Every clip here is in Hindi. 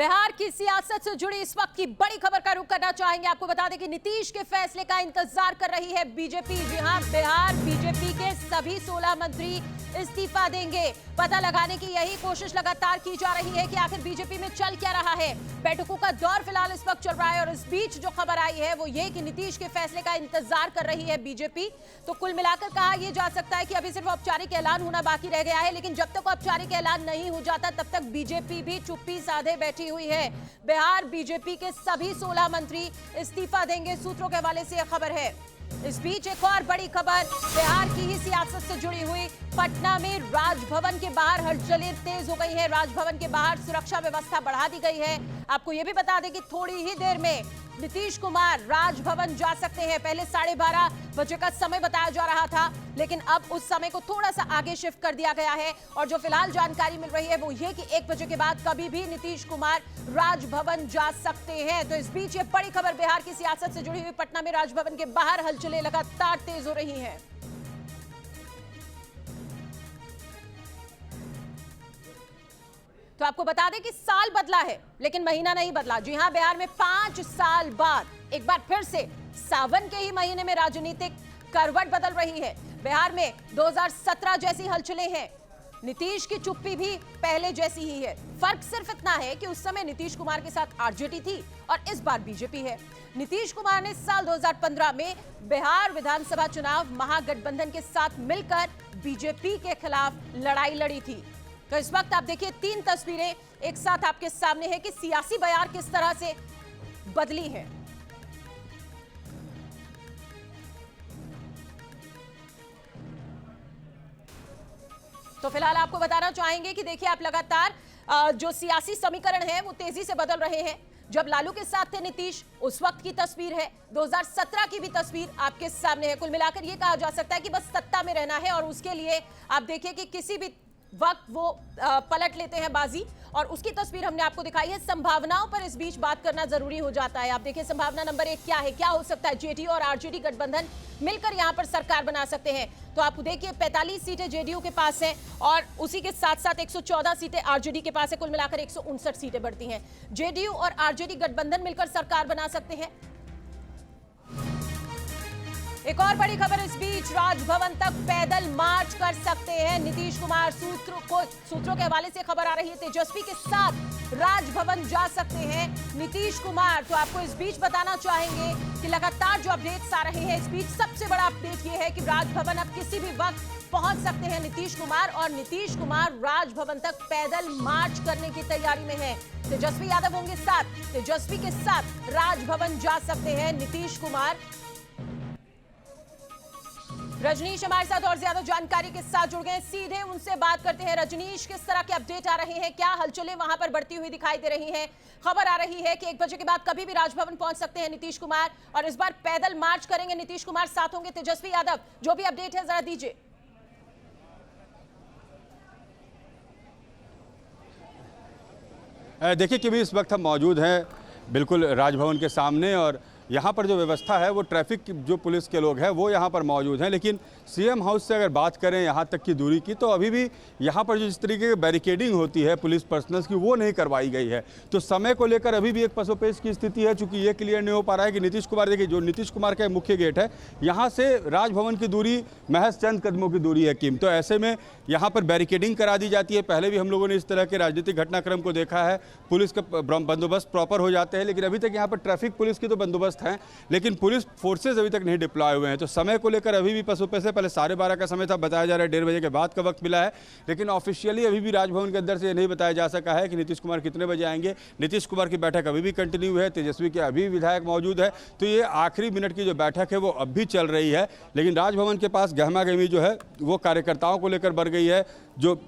बिहार की सियासत से जुड़ी इस वक्त की बड़ी खबर का रुख करना चाहेंगे। आपको बता दें कि नीतीश के फैसले का इंतजार कर रही है बीजेपी। जी हां, बिहार बीजेपी के सभी 16 मंत्री इस्तीफा देंगे। पता लगाने की यही कोशिश लगातार की जा रही है कि आखिर बीजेपी में चल क्या रहा है। बैठकों का दौर फिलहाल इस वक्त चल रहा है और इस बीच जो खबर आई है वो ये कि नीतीश के फैसले का इंतजार कर रही है बीजेपी। तो कुल मिलाकर कहा यह जा सकता है कि अभी सिर्फ औपचारिक ऐलान होना बाकी रह गया है, लेकिन जब तक औपचारिक ऐलान नहीं हो जाता तब तक बीजेपी भी चुप्पी साधे बैठी हुई है। बिहार बीजेपी के सभी 16 मंत्री इस्तीफा देंगे, सूत्रों के हवाले से यह खबर है। इस बीच एक और बड़ी खबर बिहार की ही सियासत से जुड़ी हुई। पटना में राजभवन के बाहर हलचलें तेज हो गई है। राजभवन के बाहर सुरक्षा व्यवस्था बढ़ा दी गई है। आपको यह भी बता दें कि थोड़ी ही देर में नीतीश कुमार राजभवन जा सकते हैं। पहले 12:30 बजे का समय बताया जा रहा था, लेकिन अब उस समय को थोड़ा सा आगे शिफ्ट कर दिया गया है। और जो फिलहाल जानकारी मिल रही है वो ये कि 1 बजे के बाद कभी भी नीतीश कुमार राजभवन जा सकते हैं। तो इस बीच ये बड़ी खबर बिहार की सियासत से जुड़ी हुई। पटना में राजभवन के बाहर हलचलें लगातार तेज हो रही हैं। तो आपको बता दें कि साल बदला है लेकिन महीना नहीं बदला। जी हां, बिहार में 5 साल बाद एक बार फिर से सावन के ही महीने में राजनीतिक करवट बदल रही है। बिहार में 2017 जैसी हलचलें हैं। नीतीश की चुप्पी भी पहले जैसी ही है। फर्क सिर्फ इतना है कि उस समय नीतीश कुमार के साथ आरजेडी थी और इस बार बीजेपी है। नीतीश कुमार ने साल 2015 में बिहार विधानसभा चुनाव महागठबंधन के साथ मिलकर बीजेपी के खिलाफ लड़ाई लड़ी थी। तो इस वक्त आप देखिए 3 तस्वीरें एक साथ आपके सामने है कि सियासी बयार किस तरह से बदली है। तो फिलहाल आपको बताना चाहेंगे कि देखिए आप लगातार जो सियासी समीकरण है वो तेजी से बदल रहे हैं। जब लालू के साथ थे नीतीश, उस वक्त की तस्वीर है, 2017 की भी तस्वीर आपके सामने है। कुल मिलाकर यह कहा जा सकता है कि बस सत्ता में रहना है और उसके लिए आप देखिए कि किसी भी वक्त वो पलट लेते हैं बाजी। और उसकी तस्वीर हमने आपको दिखाई है। संभावनाओं पर इस बीच बात करना जरूरी हो जाता है। आप देखिए संभावना नंबर 1 क्या है, क्या हो सकता है। जेडीयू और आरजेडी गठबंधन मिलकर यहां पर सरकार बना सकते हैं। तो आप देखिए 45 सीटें जेडीयू के पास हैं और उसी के साथ साथ 114 सीटें आरजेडी के पास है। कुल मिलाकर 159 सीटें बढ़ती हैं। जेडीयू और आरजेडी गठबंधन मिलकर सरकार बना सकते हैं। एक और बड़ी खबर इस बीच, राजभवन तक पैदल मार्च कर सकते हैं नीतीश कुमार। सूत्रों के हवाले से खबर आ रही है तेजस्वी के साथ राजभवन जा सकते हैं नीतीश कुमार। तो आपको इस बीच बताना चाहेंगे कि लगातार जो अपडेट्स आ रहे हैं, इस बीच सबसे बड़ा अपडेट ये है कि राजभवन अब किसी भी वक्त पहुंच सकते हैं नीतीश कुमार और नीतीश कुमार राजभवन तक पैदल मार्च करने की तैयारी में है। तेजस्वी यादव होंगे साथ, तेजस्वी के साथ राजभवन जा सकते हैं नीतीश कुमार। रजनीश हमारे साथ और ज्यादा जानकारी के साथ जुड़ गए, सीधे उनसे बात करते हैं। रजनीश, किस तरह के अपडेट आ रहे हैं, क्या हलचलें वहां पर बढ़ती हुई दिखाई दे रही हैं? खबर आ रही है कि 1 बजे के बाद कभी भी राजभवन पहुंच सकते हैं नीतीश कुमार और इस बार पैदल मार्च करेंगे नीतीश कुमार, साथ होंगे तेजस्वी यादव। जो भी अपडेट है जरा दीजिए। देखिए कि भी इस वक्त हम मौजूद हैं बिल्कुल राजभवन के सामने और यहाँ पर जो व्यवस्था है वो ट्रैफिक जो पुलिस के लोग हैं वो यहाँ पर मौजूद हैं। लेकिन सीएम हाउस से अगर बात करें यहाँ तक की दूरी की, तो अभी भी यहाँ पर जो जिस तरीके की बैरिकेडिंग होती है पुलिस पर्सनल्स की, वो नहीं करवाई गई है। तो समय को लेकर अभी भी एक पसोपेश की स्थिति है, चूँकि ये क्लियर नहीं हो पा रहा है कि नीतीश कुमार, देखिए जो नीतीश कुमार का मुख्य गेट है यहाँ से राजभवन की दूरी महज चंद कदमों की दूरी है किम। तो ऐसे में यहाँ पर बैरिकेडिंग करा दी जाती है। पहले भी हम लोगों ने इस तरह के राजनीतिक घटनाक्रम को देखा है, पुलिस का बंदोबस्त प्रॉपर हो जाते हैं, लेकिन अभी तक यहाँ पर ट्रैफिक पुलिस की तो बंदोबस्त हैं, लेकिन पुलिस फोर्सेज अभी तक नहीं डिप्लॉय हुए हैं। तो समय को लेकर अभी भी पसोपेश है। पहले 12:30 का समय था, बताया जा रहा है 1:30 बजे के बाद का वक्त मिला है, लेकिन ऑफिशियली अभी भी राजभवन के अंदर से ये नहीं बताया जा सका है कि नीतीश कुमार कितने बजे आएंगे। नीतीश कुमार की बैठक अभी भी कंटिन्यू है, तेजस्वी के अभी विधायक मौजूद है। तो ये आखिरी मिनट की जो बैठक है वो अब भी चल रही है, लेकिन राजभवन के पास गहमागहमी जो है वो कार्यकर्ताओं को लेकर बढ़ गई है। जो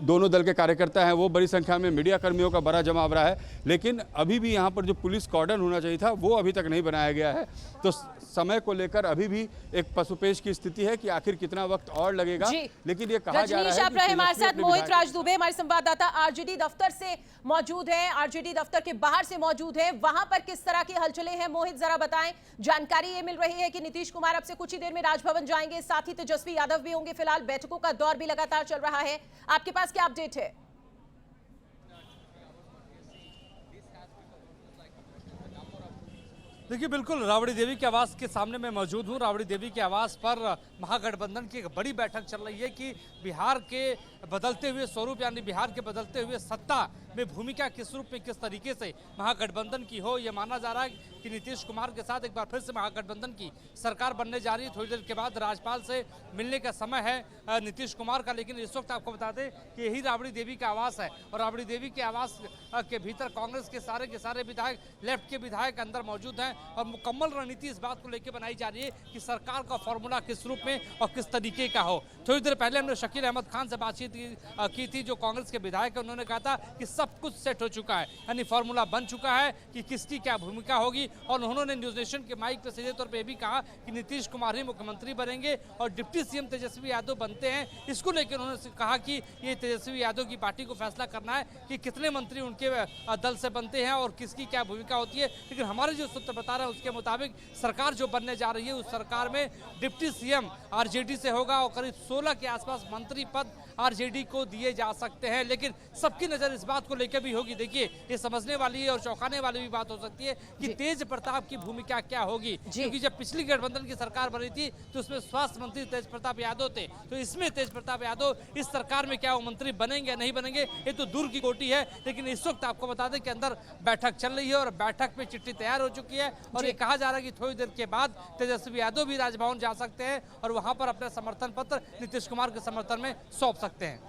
दोनों दल के कार्यकर्ता हैं वो बड़ी संख्या में, मीडिया कर्मियों का बड़ा जमावड़ा है, लेकिन अभी भी यहाँ पर जो पुलिस कॉर्डन होना चाहिए था वो अभी तक नहीं बनाया गया है। तो समय को लेकर अभी भी एक पसोपेश की स्थिति है कि आखिर कितना वक्त और लगेगा। लेकिन ये कहा जा रहा है कि हमारे साथ मोहित राज दुबे हमारे संवाददाता आरजेडी दफ्तर से मौजूद है, आरजेडी दफ्तर के बाहर से मौजूद है। वहां पर किस तरह की हलचलें हैं मोहित, जरा बताएं। जानकारी ये मिल रही है कि नीतीश कुमार अब से कुछ ही देर में राजभवन जाएंगे, साथ ही तेजस्वी यादव भी होंगे। फिलहाल बैठकों का दौर भी लगातार चल रहा है, आपके पास क्या अपडेट है? देखिए बिल्कुल राबड़ी देवी के आवास के सामने मैं मौजूद हूँ। राबड़ी देवी के आवास पर महागठबंधन की एक बड़ी बैठक चल रही है कि बिहार के बदलते हुए स्वरूप यानी बिहार के बदलते हुए सत्ता में भूमिका किस रूप में किस तरीके से महागठबंधन की हो। यह माना जा रहा है कि नीतीश कुमार के साथ एक बार फिर से महागठबंधन की सरकार बनने जा रही है। थोड़ी देर के बाद राज्यपाल से मिलने का समय है नीतीश कुमार का, लेकिन इस वक्त आपको बता दें कि यही राबड़ी देवी का आवास है और राबड़ी देवी के आवास के भीतर कांग्रेस के सारे विधायक, लेफ्ट के विधायक अंदर मौजूद हैं और मुकम्मल रणनीति इस बात को लेकर बनाई जा रही है कि सरकार का फॉर्मूला किस रूप में और किस तरीके का हो। थोड़ी देर पहले हमने शकील अहमद खान से बातचीत की थी, जो कांग्रेस के विधायक है। उन्होंने कहा था कि सब कुछ सेट हो चुका है, यानी फॉर्मूला बन चुका है कि किसकी क्या भूमिका होगी। और उन्होंने न्यूज नेशन के माइक पर सीधे तौर पर भी कहा कि नीतीश कुमार ही मुख्यमंत्री बनेंगे और डिप्टी सीएम तेजस्वी यादव बनते हैं। इसको लेकर उन्होंने कहा कि ये तेजस्वी यादव की पार्टी को फैसला करना है कि कितने मंत्री उनके दल से बनते हैं और किसकी क्या भूमिका होती है। लेकिन हमारे जो सूत्र बता रहे हैं उसके मुताबिक सरकार जो बनने जा रही है उस सरकार में डिप्टी सीएम आरजेडी से होगा और करीब 16 के आसपास मंत्री पद आरजेडी को दिए जा सकते हैं। लेकिन सबकी नजर इस बात को लेकर भी होगी। देखिए ये समझने वाली और चौंकाने वाली भी बात हो सकती है कि तेज प्रताप की भूमिका क्या होगी, क्योंकि जब पिछली गठबंधन की सरकार बनी थी तो उसमें स्वास्थ्य मंत्री तेज प्रताप यादव थे। तो इसमें तेज प्रताप यादव इस सरकार में क्या वो मंत्री बनेंगे या नहीं बनेंगे ये तो दूर की कोटी है। लेकिन इस वक्त आपको बता दें कि अंदर बैठक चल रही है और बैठक में चिट्ठी तैयार हो चुकी है और ये कहा जा रहा है कि थोड़ी देर के बाद तेजस्वी यादव भी राजभवन जा सकते हैं और वहां पर अपना समर्थन पत्र नीतीश कुमार के समर्थन में सौंप सकते हैं।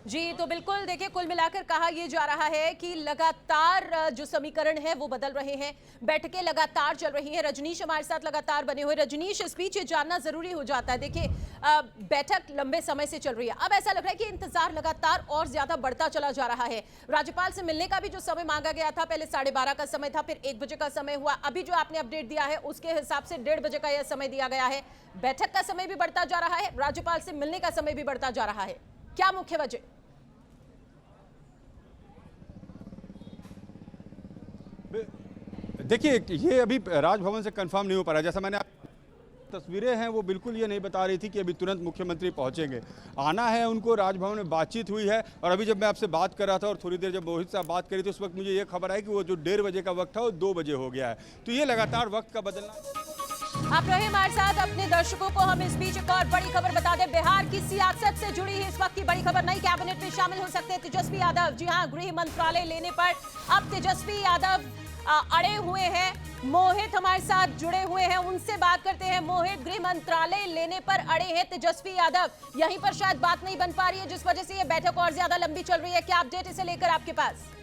जी, तो बिल्कुल देखिए, कुल मिलाकर कहा यह जा रहा है कि लगातार जो समीकरण है वो बदल रहे हैं, बैठकें लगातार चल रही हैं। रजनीश हमारे साथ लगातार बने हुए। रजनीश, इस बीच ये जानना जरूरी हो जाता है, देखिए बैठक लंबे समय से चल रही है, अब ऐसा लग रहा है कि इंतजार लगातार और ज्यादा बढ़ता चला जा रहा है। राज्यपाल से मिलने का भी जो समय मांगा गया था, पहले 12:30 का समय था, फिर 1 बजे का समय हुआ, अभी जो आपने अपडेट दिया है उसके हिसाब से 1:30 बजे का यह समय दिया गया है। बैठक का समय भी बढ़ता जा रहा है, राज्यपाल से मिलने का समय भी बढ़ता जा रहा है, क्या मुख्य वजह? देखिए ये अभी राजभवन से कंफर्म नहीं हो पा रहा। जैसा मैंने तस्वीरें हैं वो बिल्कुल ये नहीं बता रही थी कि अभी तुरंत मुख्यमंत्री पहुंचेंगे, आना है उनको। राजभवन में बातचीत हुई है और अभी जब मैं आपसे बात कर रहा था और थोड़ी देर जब मोहित साहब बात करी थी उस वक्त मुझे ये खबर आई कि वो जो 1:30 बजे का वक्त था वो 2 बजे हो गया है। तो ये लगातार वक्त का बदलना। आप रहे हमारे साथ। अपने दर्शकों को हम इस बीच एक और बड़ी खबर बता दें, बिहार की सियासत से जुड़ी है इस वक्त की बड़ी खबर। नई कैबिनेट में शामिल हो सकते हैं तेजस्वी यादव। जी हां, गृह मंत्रालय लेने पर अब तेजस्वी यादव अड़े हुए हैं। मोहित हमारे साथ जुड़े हुए हैं, उनसे बात करते हैं। मोहित, गृह मंत्रालय लेने पर अड़े हैं तेजस्वी यादव, यहीं पर शायद बात नहीं बन पा रही है जिस वजह से ये बैठक और ज्यादा लंबी चल रही है। क्या अपडेट इसे लेकर आपके पास?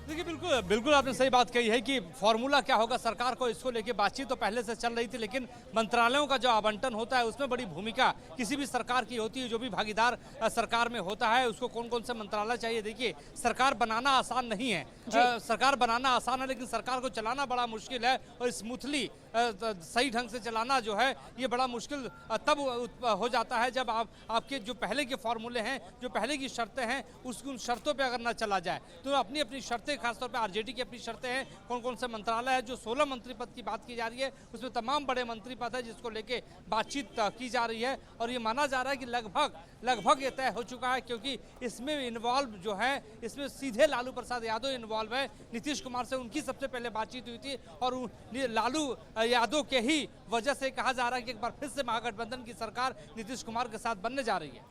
देखिए बिल्कुल आपने सही बात कही है कि फॉर्मूला क्या होगा सरकार को, इसको लेके बातचीत तो पहले से चल रही थी, लेकिन मंत्रालयों का जो आवंटन होता है उसमें बड़ी भूमिका किसी भी सरकार की होती है। जो भी भागीदार सरकार में होता है उसको कौन कौन से मंत्रालय चाहिए। देखिए सरकार बनाना आसान नहीं है, सरकार बनाना आसान है लेकिन सरकार को चलाना बड़ा मुश्किल है और स्मूथली सही ढंग से चलाना जो है ये बड़ा मुश्किल तब हो जाता है जब आपके जो पहले के फॉर्मूले हैं, जो पहले की शर्तें हैं उन शर्तों पे अगर ना चला जाए। तो अपनी अपनी शर्तें, खासतौर पे आरजेडी की अपनी शर्तें हैं। कौन कौन से मंत्रालय है, जो 16 मंत्री पद की बात की जा रही है उसमें तमाम बड़े मंत्री पद है जिसको लेके बातचीत की जा रही है और ये माना जा रहा है कि लगभग ये तय हो चुका है, क्योंकि इसमें इन्वॉल्व जो है, इसमें सीधे लालू प्रसाद यादव इन्वॉल्व है। नीतीश कुमार से उनकी सबसे पहले बातचीत हुई थी और लालू यादव के ही वजह से कहा जा रहा है कि एक बार फिर से महागठबंधन की सरकार नीतीश कुमार के साथ बनने जा रही है।